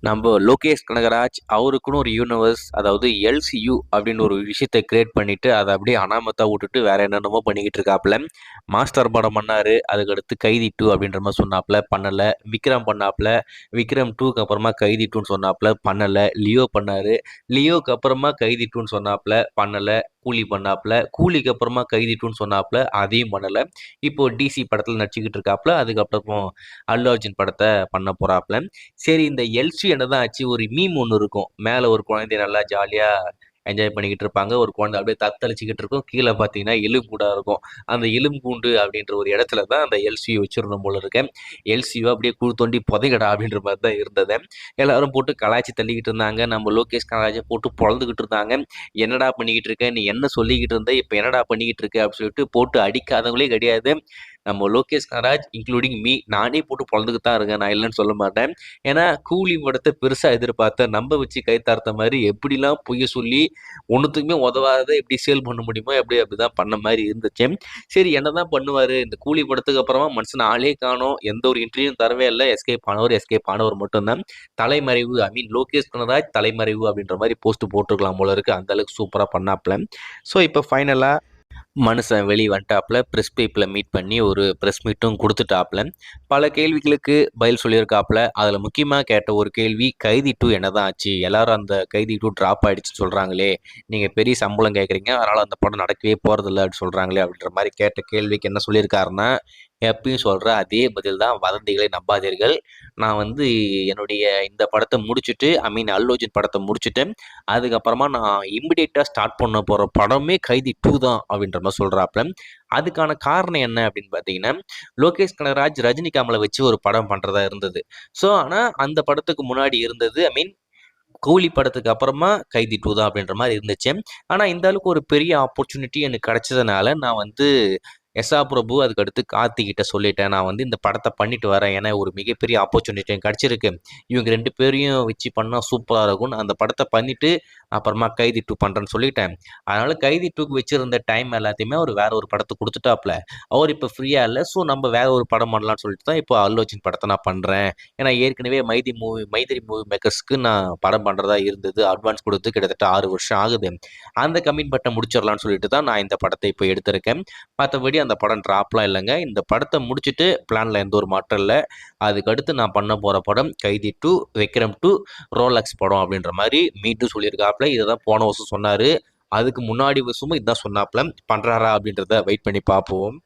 நம்ம லோகேஷ் கனகராஜ் அவருக்குன்னு ஒரு யூனிவர்ஸ், அதாவது எல்சியு அப்படின்னு ஒரு விஷயத்தை கிரியேட் பண்ணிட்டு அதை அப்படியே அனாமத்தா விட்டுட்டு வேற என்னென்னமோ பண்ணிக்கிட்டு இருக்காப்புல. மாஸ்டர் படம் பண்ணாரு, அதுக்கடுத்து கைதி டூ அப்படின்ற மாதிரி சொன்னாப்புல, பண்ணல. விக்ரம் பண்ணாப்புல, விக்ரம் டூக்கு அப்புறமா கைதி டூன்னு சொன்னாப்புல, பண்ணல. லியோ பண்ணாரு, லியோக்கு அப்புறமா கைதி டூன்னு சொன்னாப்புல, பண்ணல. கூலி பண்ணாப்புல, கூலிக்கு அப்புறமா கைதி டூன்னு சொன்னாப்புல, அதையும் பண்ணல. இப்போ டிசி படத்துல நடிச்சுக்கிட்டு இருக்காப்புல, அதுக்கப்புறம் அல்லு அர்ஜுன் படத்தை பண்ண போறாப்புல. சரி, இந்த எல்சி என்னதான் ஆச்சு, ஒரு மீம் ஒன்று இருக்கும். மேலே ஒரு குழந்தை நல்லா ஜாலியாக என்ஜாய் பண்ணிக்கிட்டு இருப்பாங்க, ஒரு குழந்தை அப்படியே தத்தளிச்சுக்கிட்டு இருக்கும், கீழே பார்த்தீங்கன்னா எலும்பூடா இருக்கும். அந்த எலும்பூண்டு அப்படின்ற ஒரு இடத்துல தான் அந்த எல்சியை வச்சிருந்தோம் போல இருக்கேன். எல்சியோ அப்படியே குழு தோண்டி புதைகடா அப்படின்ற மாதிரி தான் இருந்தது. எல்லாரும் போட்டு கலாய்ச்சி தள்ளிக்கிட்டு இருந்தாங்க, நம்ம லோகேஷ் கனகராஜை போட்டு பொழந்துக்கிட்டு இருந்தாங்க. என்னடா பண்ணிக்கிட்டு இருக்க, நீ என்ன சொல்லிக்கிட்டு இருந்த, இப்போ என்னடா பண்ணிக்கிட்டு இருக்க அப்படின்னு சொல்லிட்டு போட்டு அடிக்காதவங்களே கிடையாது. நம்ம லோகேஷ் கனகராஜ் இன்க்ளூடிங் மீ, நானே போட்டு பொழந்துக்கிட்டு தான் இருக்கேன், நான் இல்லைன்னு சொல்ல மாட்டேன். ஏன்னா கூலி படத்தை பெருசாக எதிர்பார்த்த நம்ப வச்சு கை தார்த்த மாதிரி எப்படிலாம் பொய்ய சொல்லி ஒன்றுத்துக்குமே உதவாத எப்படி சேல் பண்ண முடியுமோ அப்படிதான் பண்ண மாதிரி இருந்துச்சு. சரி, என்னதான் பண்ணுவார் இந்த கூலி படத்துக்கு அப்புறமா மனுஷன் ஆளே காணோம், எந்த ஒரு இன்டர்வியூ தரவே இல்லை, எஸ்கேப் ஆனவர் மட்டும்தான். தலைமறைவு, ஐ மீன் லோகேஷ் கனகராஜ் தலைமறைவு அப்படின்ற மாதிரி போஸ்ட் போட்டுருக்கலாம் போல இருக்கு, அந்த அளவுக்கு சூப்பராக பண்ணாப்ல. ஸோ இப்போ ஃபைனலாக மனுஷன் வெளியே வந்துட்டாப்புல, ப்ரெஸ் பீப்பிளை மீட் பண்ணி ஒரு ப்ரெஸ் மீட்டும் கொடுத்துட்டாப்புல. பல கேள்விகளுக்கு பதில் சொல்லியிருக்காப்புல. அதில் முக்கியமாக கேட்ட ஒரு கேள்வி, கைதி டூ என்னதான் ஆச்சு, எல்லாரும் அந்த கைதி டூ ட்ராப் ஆகிடுச்சுன்னு சொல்கிறாங்களே, நீங்கள் பெரிய சம்பளம் கேட்குறீங்க, அதனால் அந்த படம் நடக்கவே போகிறதில்ல அப்படின்னு சொல்கிறாங்களே அப்படின்ற மாதிரி கேட்ட கேள்விக்கு என்ன சொல்லியிருக்காருன்னா, எப்பயும் சொல்கிற அதே பதில் தான், வதந்திகளை நம்பாதீர்கள். நான் என்னுடைய இந்த படத்தை முடிச்சுட்டு, ஐ மீன் அல்லு அர்ஜுன் படத்தை முடிச்சுட்டு, அதுக்கப்புறமா நான் இமிடியேட்டாக ஸ்டார்ட் பண்ண போகிற படமே கைதி டூ தான் அப்படின்ற மாதிரி சொல்கிறாப்புல. அதுக்கான காரணம் என்ன அப்படின்னு பார்த்தீங்கன்னா, லோகேஷ் கனகராஜ் ரஜினிகாமலை வச்சு ஒரு படம் பண்ணுறதா இருந்தது. ஸோ ஆனால் அந்த படத்துக்கு முன்னாடி இருந்தது, ஐ மீன் கூலி படத்துக்கு அப்புறமா கைதி டூ தான் அப்படின்ற மாதிரி இருந்துச்சு. ஆனால் இந்த அளவுக்கு ஒரு பெரிய ஆப்பர்ச்சுனிட்டி எனக்கு கிடைச்சதுனால நான் எஸ்ஆ பிரபு அதுக்கடுத்து கார்த்திகிட்ட சொல்லிட்டேன், நான் இந்த படத்தை பண்ணிட்டு வரேன், ஏன்னா ஒரு மிகப்பெரிய ஆப்பர்ச்சுனிட்டி எனக்கு கிடச்சிருக்கு, இவங்க ரெண்டு பேரையும் வச்சு பண்ணால் சூப்பராக இருக்கும்னு அந்த படத்தை பண்ணிட்டு அப்புறமா கைதி டூ பண்ணுறேன்னு சொல்லிட்டேன். அதனால் கைதி டூக்கு வச்சுருந்த டைம் எல்லாத்தையுமே அவர் வேற ஒரு படத்தை கொடுத்துட்டாப்புல. அவர் இப்போ ஃப்ரீயாக இல்லை, ஸோ நம்ம வேற ஒரு படம் பண்ணலாம்னு சொல்லிட்டு தான் இப்போ அல்லு அர்ஜுன் படத்தை நான் பண்ணுறேன். ஏன்னா ஏற்கனவே மைதிரி மூவி மேக்கர்ஸ்க்கு நான் படம் பண்ணுறதா இருந்தது, அட்வான்ஸ் கொடுத்து கிட்டத்தட்ட 6 வருஷம் ஆகுது. அந்த கமிட்மெண்ட்டை முடிச்சிடலான்னு சொல்லிட்டு தான் நான் இந்த படத்தை இப்போ எடுத்திருக்கேன். மற்றபடி அந்த படம் ட்ராப்லாம் இல்லைங்க. இந்த படத்தை முடிச்சுட்டு பிளானில் எந்த ஒரு மாற்றம் இல்லை. அதுக்கடுத்து நான் பண்ண போகிற படம் கைதி டூ, விக்ரம் டூ, ரோலக்ஸ் படம் அப்படின்ற மாதிரி மீண்டும் சொல்லியிருக்காப்புல. இதை தான் போன வருஷம் சொன்னார், அதுக்கு முன்னாடி வருஷமும் இதுதான் சொன்னாப்புல. பண்ணுறாரா அப்படின்றத வெயிட் பண்ணி பார்ப்போம்.